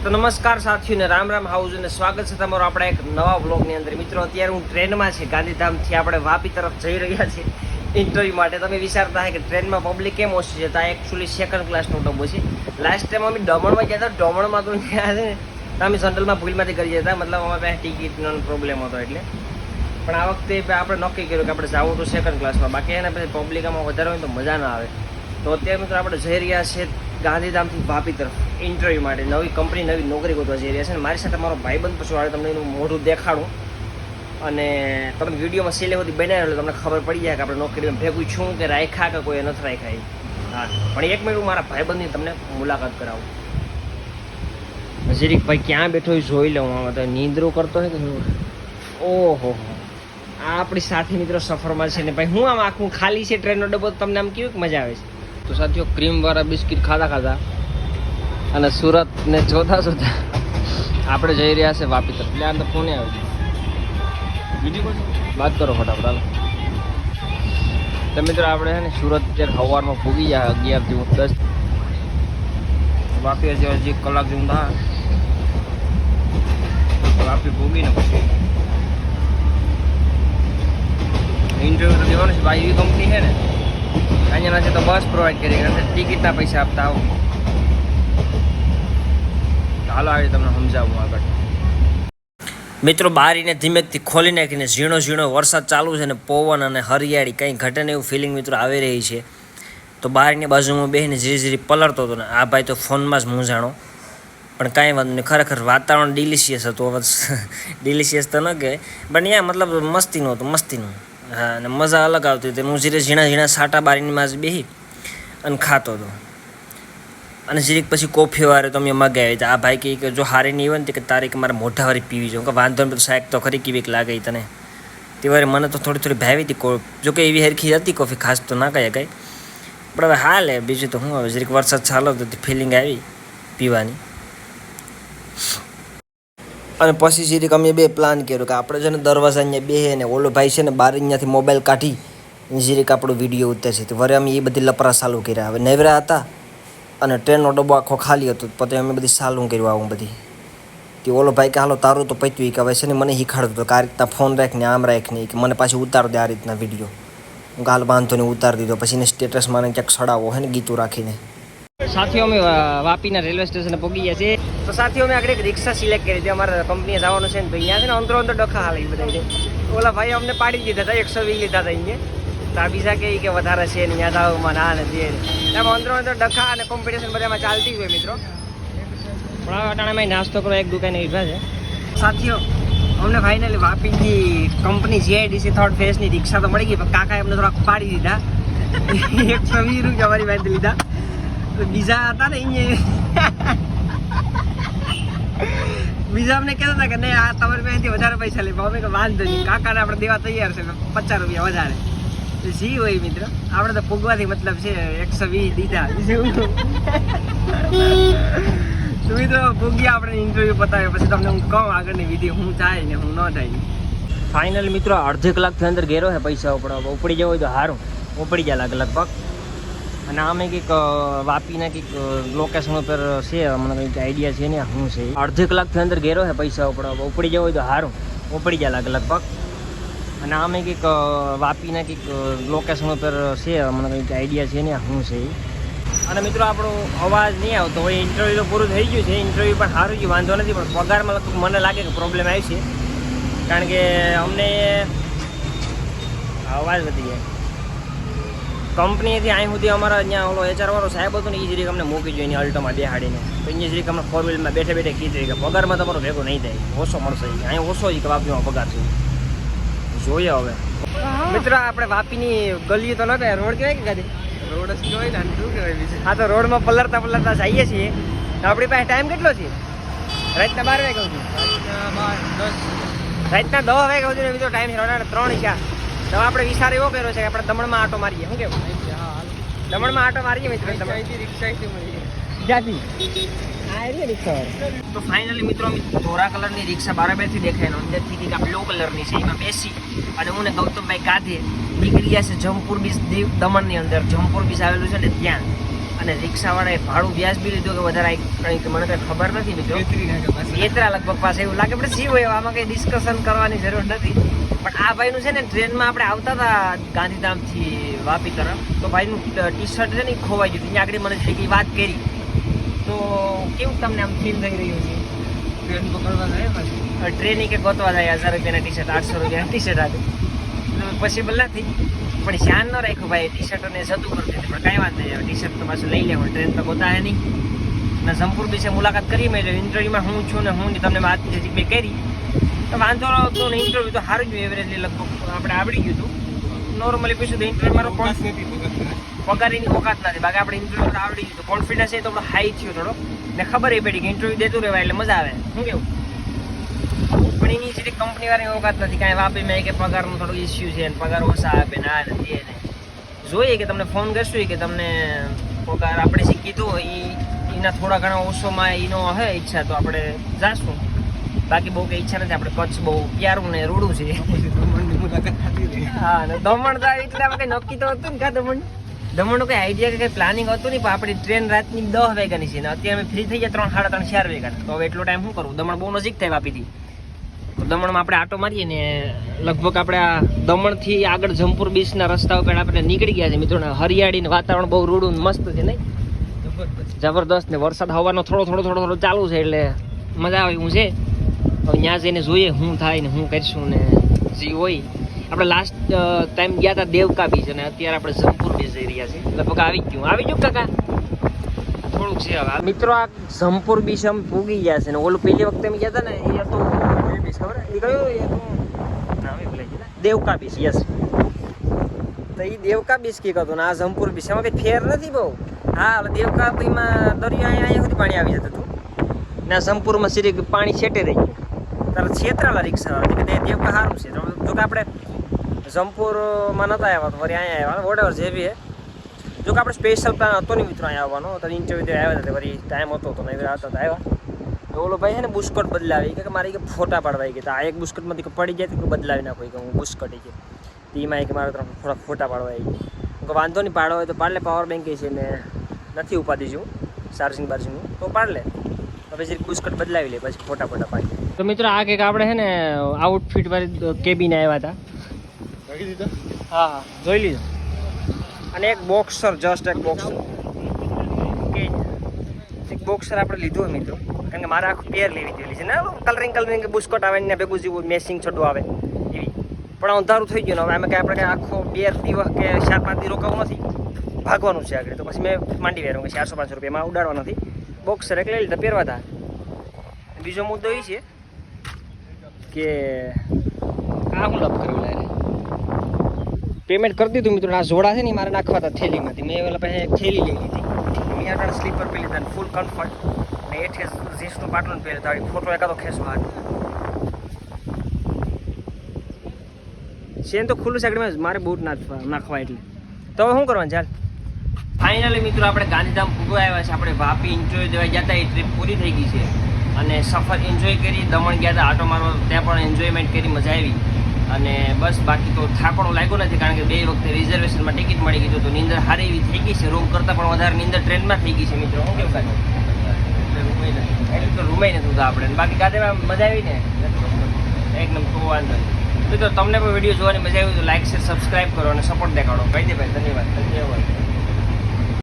તો નમસ્કાર સાથીઓને રામ રામ હાઉસ અને સ્વાગત છે તમારું આપણા એક નવા વ્લોગની અંદર. મિત્રો અત્યારે હું ટ્રેનમાં છે, ગાંધીધામથી આપણે વાપી તરફ જઈ રહ્યા છીએ ઇન્ટરવ્યૂ માટે. તમે વિચારતા હોય કે ટ્રેનમાં પબ્લિક કેમ ઓછી છે, તો આ એકચ્યુઅલી સેકન્ડ ક્લાસનો ડબ્બો છે. લાસ્ટ ટાઈમ અમે દમણમાં ગયા હતા, દમણમાં તો ત્યાં છે ને તો અમે જનરલમાં ભૂલમાંથી કરી જતા, મતલબ અમારે પાસે ટિકિટનો પ્રોબ્લેમ હતો એટલે. પણ આ વખતે આપણે નક્કી કર્યું કે આપણે જવું તો સેકન્ડ ક્લાસમાં, બાકી એને પછી પબ્લિક આમાં વધારે હોય તો મજા ના આવે. તો અત્યારે મિત્રો આપણે જઈ રહ્યા છીએ ગાંધીધામથી વાપી તરફ ઇન્ટરવ્યૂ માટે. નવી કંપની, નવી નોકરી ગોતવા જઈ રહ્યા છે. અને મારી સાથે મારો ભાઈબંધ પછી વાળે તમને એનું મોઢું દેખાડું અને તમે વિડીયોમાં છેલ્લે સુધી બનાવ્યો એટલે તમને ખબર પડી જાય કે આપણે નોકરીમાં ભેગું છું કે રાખ્યા કે કોઈ નથી રાખ્યા. હા, પણ એક મિનિટ હું મારા ભાઈબંધની તમને મુલાકાત કરાવું. જરીક ભાઈ ક્યાં બેઠો એ જોઈ લઉં. આમાં તો નીંદરું કરતો હોય કે ઓહો, આ આપણી સાથી મિત્રો સફરમાં છે ને ભાઈ. હું આમ આખું ખાલી છે ટ્રેનનો ડબ્બો, તમને આમ કેવું મજા આવે છે. તો સાથીઓ ક્રીમવાળા બિસ્કિટ ખાતા અને સુરતને જોતા આપણે જઈ રહ્યા છે વાપી તરફ. એટલે આમ તો ફોને આવે છે, બીજી કોઈ વાત કરો ફટાફટ. હાલો તો મિત્રો આપણે છે ને સુરત અત્યારે સવારમાં પૂગી જાય 11 થી 10. વાપી હજી કલાક જેવું થાય. વાપી પૂગીને પછી ઇન્ટરવ્યૂ તો દેવાનું છે ભાઈ. એવી કંપની છે ને અહીંયા છે તો બસ પ્રોવાઈડ કરી, ટિકિટના પૈસા આપતા આવો. હાલો આવી તમને સમજાવું આગળ. મિત્રો બારીને ધીમેકથી ખોલી નાખીને ઝીણો ઝીણો વરસાદ ચાલુ છે ને પવન અને હરિયાળી કંઈ ઘટે ને એવું ફિલિંગ મિત્રો આવી રહી છે. તો બારીની બાજુમાં બેસીને ધીરે ધીરે પલળતો હતો ને આ ભાઈ તો ફોનમાં જ મૂંઝાણો. પણ કાંઈ વાંધો નહીં, ખરેખર વાતાવરણ ડિલિશિયસ હતું. હવે ડિલિશિયસ તો ન કહેવાય, પણ અહીંયા મતલબ મસ્તીનું હતું, મસ્તીનું. હા, અને મજા અલગ આવતી હતી. હું ધીરે ઝીણા ઝીણા સાટા બારીની માં જ બેસી અને ખાતો હતો. અને જીરીક પછી કોફી વાળે તો અમે મગાવી હતી. આ ભાઈ કે જો હારી નહીં હોય ને કે તારે કે મારે મોઢાવાળી પીવી જોઈએ. કે વાંધો નહીં, શાયક તો ખરી કેવીક લાગે તને. તે વારે મને તો થોડી થોડી ભાવી હતી. જો કે એવી હરખી હતી કોફી, ખાસ તો ના કહે કાંઈ. પણ હવે હાલે, બીજું તો શું. હવે જીરીક વરસાદ ચાલો તો ફિલિંગ આવી પીવાની. અને પછી જીરીક અમે બે પ્લાન કર્યો કે આપણે છે ને દરવાજા અહીંયા બેસે ને ઓલો ભાઈ છે ને બાર અહીંયાથી મોબાઈલ કાઢી જીરીક આપણો વિડીયો ઉતારશે. તો વરે અમે એ બધી લપરા ચાલુ કર્યા. હવે નેવરા હતા અને ટ્રેનનો ડબ્બો આખો ખાલી હતો. પછી અમે બધી ચાલુ કર્યું આવું બધી. તે ઓલો ભાઈ કે હાલો તારું તો પત્યું કે હવે છે ને મને શીખાડતું હતું કે આ રીતના ફોન રાખને આમ રાખને કે મને પાછી ઉતાર દે આ રીતના વિડીયો. હું હાલ બાંધો ને ઉતારી દીધો. પછી એને સ્ટેટસમાં ક્યાંક સડાવો હોય ને ગીતું રાખીને. સાથીઓ અમે વાપીના રેલવે સ્ટેશને પહોંચી ગયા છીએ. તો સાથીઓ અમે આગળ એક રિક્ષા સિલેક્ટ કરી હતી. અમારે કંપનીએ જવાનું છે ને તો અહીંયા છે ને અંદરો અંદર ડખા હાલી બધા. ઓલા ભાઈ અમને પાડી દીધા હતા, 120 લીધા હતા અહીંયા. તો આ બીજા કે વધારે છે ને ત્યાં જાવમાં ના નથી. એમાં અંદરો અંદર ડખા અને કોમ્પિટિશન બધામાં ચાલતી હોય મિત્રો. પણ આ અટાણામાં નાસ્તો કરો એક દુકાને ઊભા છે સાથીઓ. અમને ફાઇનલી વાપીની કંપની જીઆઈડીસી થર્ડ ફેઝની રિક્ષા તો મળી ગઈ, પણ કાકાએ અમને થોડાક પાડી દીધા. 120 રૂપિયા અમારી પાસે લીધા. બીજા હતા ને અહીંયા બીજા અમને કહેતા હતા કે નહીં આ તમારી પાસેથી વધારે પૈસા લે. અમે કે વાંધો નહીં, કાકાને આપણે દેવા તૈયાર છે 50 રૂપિયા વધારે. જી હોય મિત્ર, આપણે તો પૂગવાથી મતલબ છે. 120 દીધા. તો મિત્રો પૂગ્યા આપણે ઇન્ટરવ્યૂ પતાવ્યો. પછી તમને હું કહું આગળની વિધિ હું થાય ને હું ન થાય. ફાઇનલી મિત્રો અડધી કલાકથી અંદર ઘેરો છે. પૈસા ઉપડી જવો હોય તો સારું, ઉપડી જાય લગભગ. અને આમે કંઈક વાપીના કંઈક લોકેશન ઉપર છે, મને કંઈક આઈડિયા છે ને શું છે. અડધી કલાકથી અંદર ઘેરો છે. પૈસા ઉપડી જવો હોય તો સારું, ઉપડી જાય લગભગ. અને આમે કંઈક વાપીના કંઈક લોકેશન ઉપર છે, મને કંઈક આઈડિયા છે ને શું છે. અને મિત્રો આપણો અવાજ નહીં આવતો હોય. ઇન્ટરવ્યૂ તો પૂરું થઈ ગયું છે, ઇન્ટરવ્યૂ પણ સારું ગયું, વાંધો નથી. પણ પગારમાં લગભગ મને લાગે કે પ્રોબ્લેમ આવી છે, કારણ કે અમને અવાજ વધી જાય. કંપનીથી અહીં સુધી અમારા અહીંયા ઓલો HR વાળો સાહેબ હતો ને એ જરીક અમને મૂકી જોઈએ એની અલ્ટોમાં બેહાડીને. તો અહીંયા જરીક અમને 4 વ્હીલમાં બેઠે બેઠે કીધું કે પગારમાં તમારો ભેગો નહીં થાય, ઓછો મળશે. અહીંયા ઓછો જ કે વાપીમાં પગાર છે. જોઈએ હવે મિત્રો આપણે વાપીની ગલીઓ તો ન કહે, રોડ કહેવાય કે ગાડી રોડ જ કહેવાય ને, શું કહેવાય બીજું. હા, તો રોડમાં પલળતા પલળતા જઈએ છીએ. આપણી પાસે ટાઈમ કેટલો છે? રાતના 12 વાગ્યા સુધી. રાતના 10 વાગ્યા સુધી બીજો ટાઈમ છે 3:04. તો આપણે વિચાર એવો કર્યો છે કે આપણે દમણમાં આટો મારીએ. શું કેવું? દમણમાં આટો મારીએ મિત્રો. તો ફાઇનલી મિત્રો અમે ધોરા કલરની રિક્ષા બરાબરથી દેખાય અંદરથી કંઈક આ બ્લુ કલરની છે, એમાં બેસી અને હું ને ગૌતમભાઈ ગાધે નીકળી ગયા છે જમપુર બીચ. દીવ દમણની અંદર જમપુર બીચ આવેલું છે ને ત્યાં. અને રિક્ષાવાળાએ ભાડું વ્યાજબી લીધું કે વધારે કંઈક મને કંઈ ખબર નથી મિત્રો. એટલા લગભગ પાસે એવું લાગે આપણે સી હોય આમાં કંઈ ડિસ્કશન કરવાની જરૂર નથી. પણ આ ભાઈનું છે ને ટ્રેનમાં આપણે આવતા હતા ગાંધીધામથી વાપી તરફ, તો ભાઈનું ટી શર્ટ છે ને એ ખોવાઈ ગયું. ત્યાં આગળ મને જગ્યાએ વાત કરી. તો કેવું તમને આમ ફીલ થઈ રહ્યું છે? ટ્રેન પકડવા જાય ટ્રેન કે ગોતવા જાય 1000 રૂપિયાના ટી શર્ટ 800 રૂપિયાના ટી શર્ટ આવે પોસિબલ નથી. પણ ધ્યાન ન રાખ્યું ભાઈ, ટી શર્ટને જતું કરતી હતી. પણ કાંઈ વાત નહીં, ટી શર્ટ તો પાછું લઈ લેવું, ટ્રેન તો ગોતાય નહીં. અને જમપુર વિશે મુલાકાત કરી મેં ઇન્ટરવ્યુમાં હું છું ને હું તમને વાત મેં કરી તો વાંધો નહોતો ને. ઇન્ટરવ્યુ તો સારું જ એવરેજલી લગભગ આપણે આવડી ગયું હતું. નોર્મલી પૂછ્યું તો ઇન્ટરવ્યુ મારો પગારની ઓકાત નથી, બાકી આપણે ઇન્ટરવ્યુ આવડી ગયું. કોન્ફિડન્સ એ તો આપણો હાઈ થયો થોડો ને ખબર એ પડી કે ઇન્ટરવ્યુ દેતું રહેવાય એટલે મજા આવે. શું કેવું? પણ એની જે કંપનીવાળાની ઓકાત નથી કાંઈ વાપીમાં કે પગારનો થોડો ઇસ્યુ છે, પગાર ઓછા આપે ને આ નથી એને જોઈએ કે તમને ફોન કરશું કે તમને પગાર આપણે જે કીધું એના થોડા ઘણા ઓછોમાં એનો હે ઈચ્છા તો આપણે જાશું. બાકી બહુ કંઈ ઈચ્છા નથી. આપણે કચ્છ બહુ પ્યારું ને રૂડું છે. હા ને દમણ તો એટલે આપણે કંઈ નક્કી તો હતું ને કાં દમણનું કંઈ આઈડિયા કે કંઈ પ્લાનિંગ હતું નહીં. પણ આપણી ટ્રેન રાતની 10 વાગ્યાની છે ને અત્યારે અમે ફ્રી થઈ ગયા 3, 3:30, 4 વાગ્યા. તો હવે એટલો ટાઈમ શું કરવું? દમણ બહુ નજીક થાય વાપીથી. તો દમણમાં આપણે આટો મારીએ ને લગભગ આપણે આ દમણથી આગળ જમપુર બીચના રસ્તા ઉપર આપણે નીકળી ગયા છે મિત્રો. હરિયાળી ને વાતાવરણ બહુ રૂડું મસ્ત છે નહીં? જબરદસ્ત. ને વરસાદ હવાનો થોડો ચાલુ છે એટલે મજા આવે એવું છે. હવે ત્યાં જઈને જોઈએ શું થાય ને શું કરીશું ને જે હોય. આપણે લાસ્ટ ટાઈમ ગયા હતા દેવકા બીચ અને અત્યારે આપણે જમપુર બીચ જઈ રહ્યા છીએ. લગભગ આવી ગયું કાકા થોડુંક છે હવે મિત્રો. આ જમપુર બીચ આમ પૂગી ગયા છે ને ઓલું પેલી વખતે અમે ગયા હતા ને એ હતું બીચ ખબર એ કયું નામ દેવકા બીચ. યસ, તો એ દેવકા બીચ કઈક હતું ને આ જમપુર બીચ એમાં કંઈ ફેર નથી બહુ. હા દેવકા બીચમાં દરિયા અહીંયા સુધી પાણી આવી જતું હતું ને જમપુરમાં સીધી પાણી છેટે રહી ગયું. તારે છેતરાલા રિક્ષાવાળા કે દેવકા સારું છે. જો કે આપણે જમપુરમાં નહોતા આવ્યા તો વળી અહીંયા આવ્યા વોટેવર જેવી છે. જો કે આપણે સ્પેશિયલ પ્લાન હતો નહીં મિત્રો અહીંયા આવવાનો તો ઇન્ટરવ્યુ આવ્યા હતા વળી ટાઈમ હતો તો નહીં આવતા હતા આવ્યા. ઓલો ભાઈ છે ને બુસ્કટ બદલાવી કે મારે કે ફોટા પાડવા કે આ એક બુસ્કટમાંથી પડી જાય તો બદલાવી નાખો કે હું બુસ્કટ કે એમાં કે મારે થોડા ફોટા પાડવા કે વાંધો નહીં પાડવા હોય તો પાડ લે. પાવર બેંક છે ને નથી ઉપાધી છું ચાર્જિંગનું તો પાડ લે. પછી બુસ્કટ બદલાવી લે પછી ફોટા પાડી. તો મિત્રો આ કંઈક આપણે છે ને આઉટફિટ વાળી કેબિન આવ્યા હતા. હા જોઈ લીધો. અને એક બોક્સર જસ્ટ એક બોક્સર ઓકે એક બોક્સર આપણે લીધું હોય મિત્રો. કારણ કે મારે આખું પેર લેવી દેલી છે ને કલરિંગ બુસ્કટ આવે ને ભેગું જેવું મેસિંગ છડું આવે એવી. પણ અંધારું થઈ ગયું ને હવે એમાં કે આપણે આખો 2 દિવસ કે 4-5 દી રોકાવું નથી, ભાગવાનું છે આગળ. તો પછી મેં માંડી વેરું કે 400-500 રૂપિયામાં ઉડાડવા નથી. બોક્સર એક લઈ લીધા પહેરવા હતા. બીજો મુદ્દો એ છે કે આ હું લપ કર્યું લે પેમેન્ટ કરી દીધું મિત્રો. આ જોડા છે ને મારે નાખવા હતા થેલીમાંથી. મેં પેલા પાસે એક થેલી લઈ લીધી. મેં આગળ સ્લીપર પહેરી લીધા ફૂલ કમ્ફર્ટ ને એઠે જીન્સનું પાટલું પહેરી તારી ફોટો એકાદો ખેંચવા હતો. ચેન તો ખુલ્લું સાઈડમાં મારે બૂટ નાખવા એટલે તો હવે શું કરવાનું ચાલ. ફાઇનલી મિત્રો આપણે ગાંધીધામ પૂગવા આવ્યા છે. આપણે વાપી એન્જોય દેવા ગયા હતા એ ટ્રીપ પૂરી થઈ ગઈ છે અને સફર એન્જોય કરી. દમણ ગયા હતા આટો મારવા, ત્યાં પણ એન્જોયમેન્ટ કરી, મજા આવી. અને બસ બાકી તો થાકણો લાગ્યો નથી કારણ કે 2 વખતે રિઝર્વેશનમાં ટિકિટ મળી ગઈ તો નીંદર સારી એવી થઈ ગઈ છે. રૂમ કરતાં પણ વધારે નીંદર ટ્રેનમાં થઈ ગઈ છે મિત્રો. શું કેવું કાઢો એટલે તો રૂમાઈ નથી હોતા આપણે. બાકી ગાડીમાં મજા આવી ને એકદમ તો વાંધો નહીં. મિત્રો તમને પણ વિડીયો જોવાની મજા આવી તો લાઈક શેર સબસ્ક્રાઈબ કરો અને સપોર્ટ દેખાડો. કહી દે ભાઈ ધન્યવાદ.